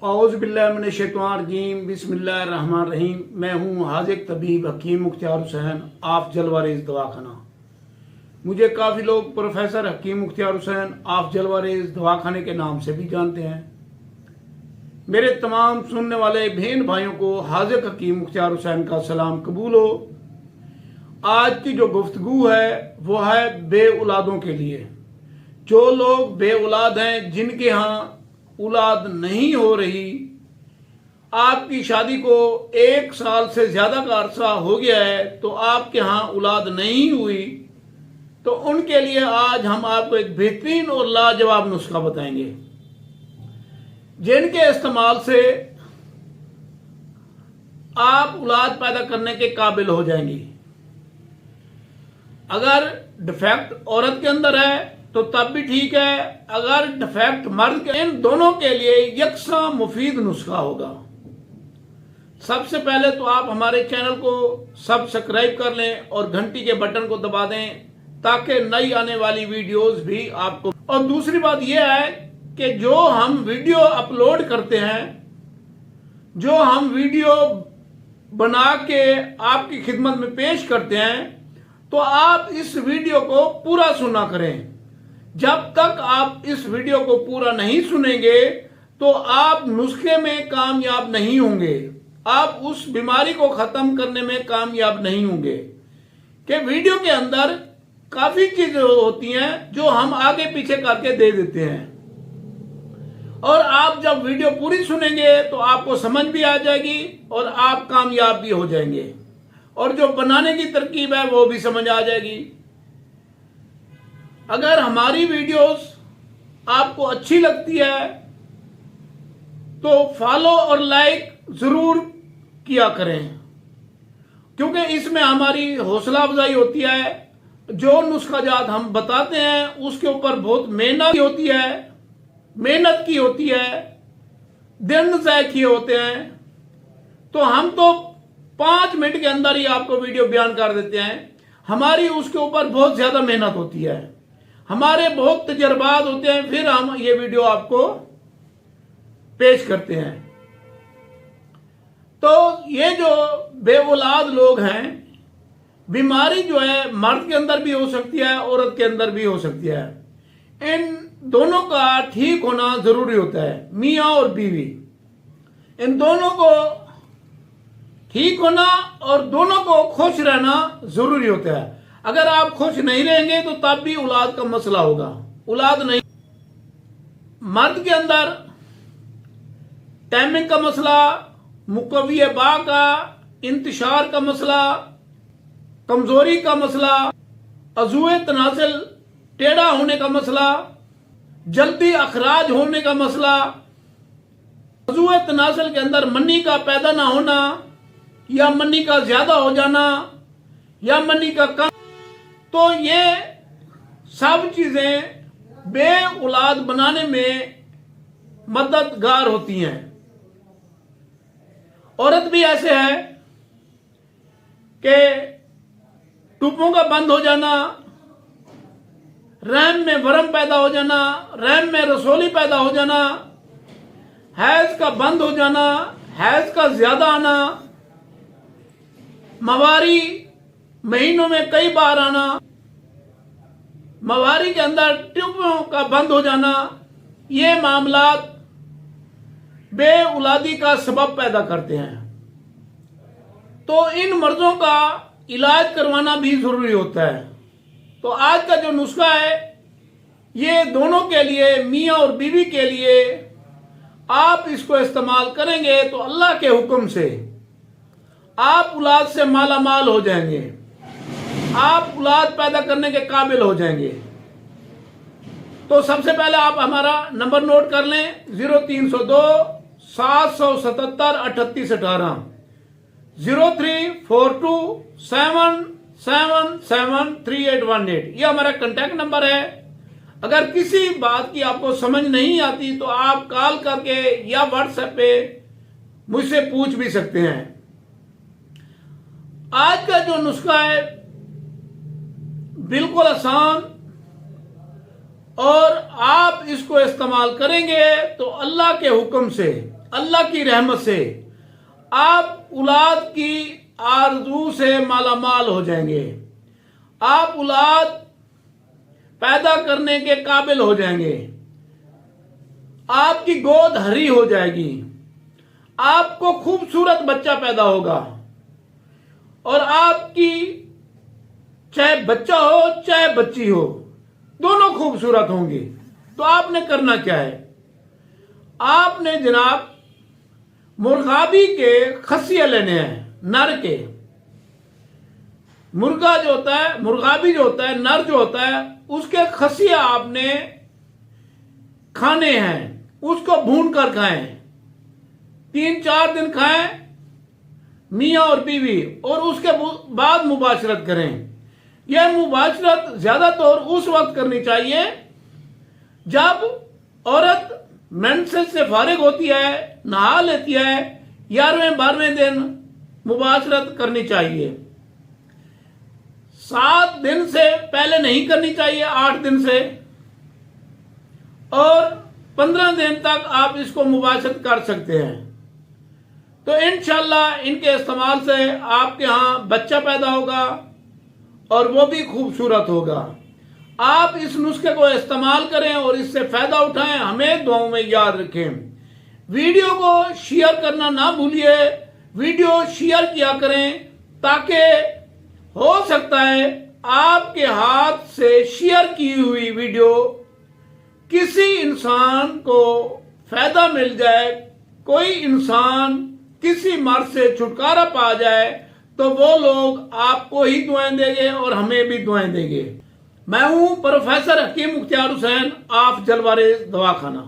औज़ुबिल्लाहिमिनश्शैतानिर्रजीम बिस्मिल्लाहिर्रहमानिर्रहीम। मैं हूँ हाज़िक तबीब हकीम मुख्तियार हुसैन, आप जलवारेज़ दवाखाना। मुझे काफ़ी लोग प्रोफेसर हकीम मुख्तियार हुसैन आप जलवारेज़ दवाखाने के नाम से भी जानते हैं। मेरे तमाम सुनने वाले बहन भाइयों को हाज़िक हकीम मुख्तियार हुसैन का सलाम कबूल हो। आज की जो गुफ्तगू है वो है बे औलादों के लिए। जो लोग बे औलाद हैं, जिनके यहाँ औलाद नहीं हो रही, आपकी शादी को 1 साल से ज्यादा का अरसा हो गया है तो आपके यहाँ औलाद नहीं हुई, तो उनके लिए आज हम आपको एक बेहतरीन और लाजवाब नुस्खा बताएंगे जिनके इस्तेमाल से आप औलाद पैदा करने के काबिल हो जाएंगी। अगर डिफेक्ट औरत के अंदर है तो तब भी ठीक है, अगर डिफेक्ट मर्द के, इन दोनों के लिए यकसा मुफीद नुस्खा होगा। सबसे पहले तो आप हमारे चैनल को सब्सक्राइब कर लें और घंटी के बटन को दबा दें ताकि नई आने वाली वीडियोस भी आपको। और दूसरी बात यह है कि जो हम वीडियो अपलोड करते हैं, जो हम वीडियो बना के आपकी खिदमत में पेश करते हैं, तो आप इस वीडियो को पूरा सुना करें। जब तक आप इस वीडियो को पूरा नहीं सुनेंगे तो आप नुस्खे में कामयाब नहीं होंगे, आप उस बीमारी को खत्म करने में कामयाब नहीं होंगे। कि वीडियो के अंदर काफी चीजें होती हैं जो हम आगे पीछे करके दे देते हैं, और आप जब वीडियो पूरी सुनेंगे तो आपको समझ भी आ जाएगी और आप कामयाब भी हो जाएंगे, और जो बनाने की तरकीब है वो भी समझ आ जाएगी। अगर हमारी वीडियोस आपको अच्छी लगती है तो फॉलो और लाइक जरूर किया करें, क्योंकि इसमें हमारी हौसला अफजाई होती है। जो नुस्खाजात हम बताते हैं उसके ऊपर बहुत मेहनत की होती है, दिन ज़ाय किए होते हैं। तो हम तो 5 मिनट के अंदर ही आपको वीडियो बयान कर देते हैं। हमारी उसके ऊपर बहुत ज्यादा मेहनत होती है, हमारे बहुत तजर्बात होते हैं, फिर हम ये वीडियो आपको पेश करते हैं। तो ये जो बे औलाद लोग हैं, बीमारी जो है मर्द के अंदर भी हो सकती है, औरत के अंदर भी हो सकती है। इन दोनों का ठीक होना जरूरी होता है। मियाँ और बीवी, इन दोनों को ठीक होना और दोनों को खुश रहना जरूरी होता है। अगर आप खुश नहीं रहेंगे तो तब भी औलाद का मसला होगा। औलाद नहीं, मर्द के अंदर टाइमिंग का मसला, मुकव्वी बा का इंतशार का मसला, कमजोरी का मसला, अज़ूए तनासिल टेढ़ा होने का मसला, जल्दी अखराज होने का मसला, अज़ूए तनासिल के अंदर मनी का पैदा ना होना, या मनी का ज्यादा हो जाना, या मनी का कम, तो ये सब चीजें बे औलाद बनाने में मददगार होती हैं। औरत भी ऐसे है कि टूपों का बंद हो जाना, रहम में वरम पैदा हो जाना, रहम में रसोली पैदा हो जाना, हैज का बंद हो जाना, हैज का ज्यादा आना, मवारी महीनों में कई बार आना, मवारी के अंदर ट्यूबों का बंद हो जाना, ये मामलात बे औलादी का सबब पैदा करते हैं। तो इन मर्जों का इलाज करवाना भी जरूरी होता है। तो आज का जो नुस्खा है ये दोनों के लिए, मियाँ और बीवी के लिए, आप इसको इस्तेमाल करेंगे तो अल्लाह के हुक्म से आप औलाद से माला माल हो जाएंगे, आप औलाद पैदा करने के काबिल हो जाएंगे। तो सबसे पहले आप हमारा नंबर नोट कर लें, 0302 777 3818, 0342 777 3818, ये हमारा कांटेक्ट नंबर है। अगर किसी बात की आपको समझ नहीं आती तो आप कॉल करके या व्हाट्सएप पे मुझसे पूछ भी सकते हैं। आज का जो नुस्खा है बिल्कुल आसान और आप इसको इस्तेमाल करेंगे तो अल्लाह के हुक्म से, अल्लाह की रहमत से आप औलाद की आरजू से मालामाल हो जाएंगे। आप औलाद पैदा करने के काबिल हो जाएंगे। आपकी गोद हरी हो जाएगी। आपको खूबसूरत बच्चा पैदा होगा और आपकी चाहे बच्चा हो चाहे बच्ची हो, दोनों खूबसूरत होंगी। तो आपने करना क्या है? आपने जनाब मुर्गाबी के खसिया लेने हैं, नर के। मुर्गा जो होता है, मुर्गाबी जो होता है, नर जो होता है, उसके खसिया आपने खाने हैं। उसको भून कर खाएं, 3-4 दिन खाएं मियां और बीवी, और उसके बाद मुबाशरत करें। यह मुबाशरत ज्यादातर उस वक्त करनी चाहिए जब औरत मेंसेस से फारिग होती है, नहा लेती है। 11वें-12वें दिन मुबाशरत करनी चाहिए। 7 दिन से पहले नहीं करनी चाहिए, 8 दिन से, और 15 दिन तक आप इसको मुबाशरत कर सकते हैं। तो इंशाल्लाह इनके इस्तेमाल से आपके यहां बच्चा पैदा होगा और वो भी खूबसूरत होगा। आप इस नुस्खे को इस्तेमाल करें और इससे फायदा उठाएं। हमें दुआओं में याद रखें। वीडियो को शेयर करना ना भूलिए। वीडियो शेयर किया करें ताकि हो सकता है आपके हाथ से शेयर की हुई वीडियो किसी इंसान को फायदा मिल जाए, कोई इंसान किसी मर्ज से छुटकारा पा जाए, तो वो लोग आपको ही दुआएं देंगे और हमें भी दुआएं देंगे। मैं हूं प्रोफेसर हकीम मुख्तियार हुसैन, आप जलवारे दवाखाना।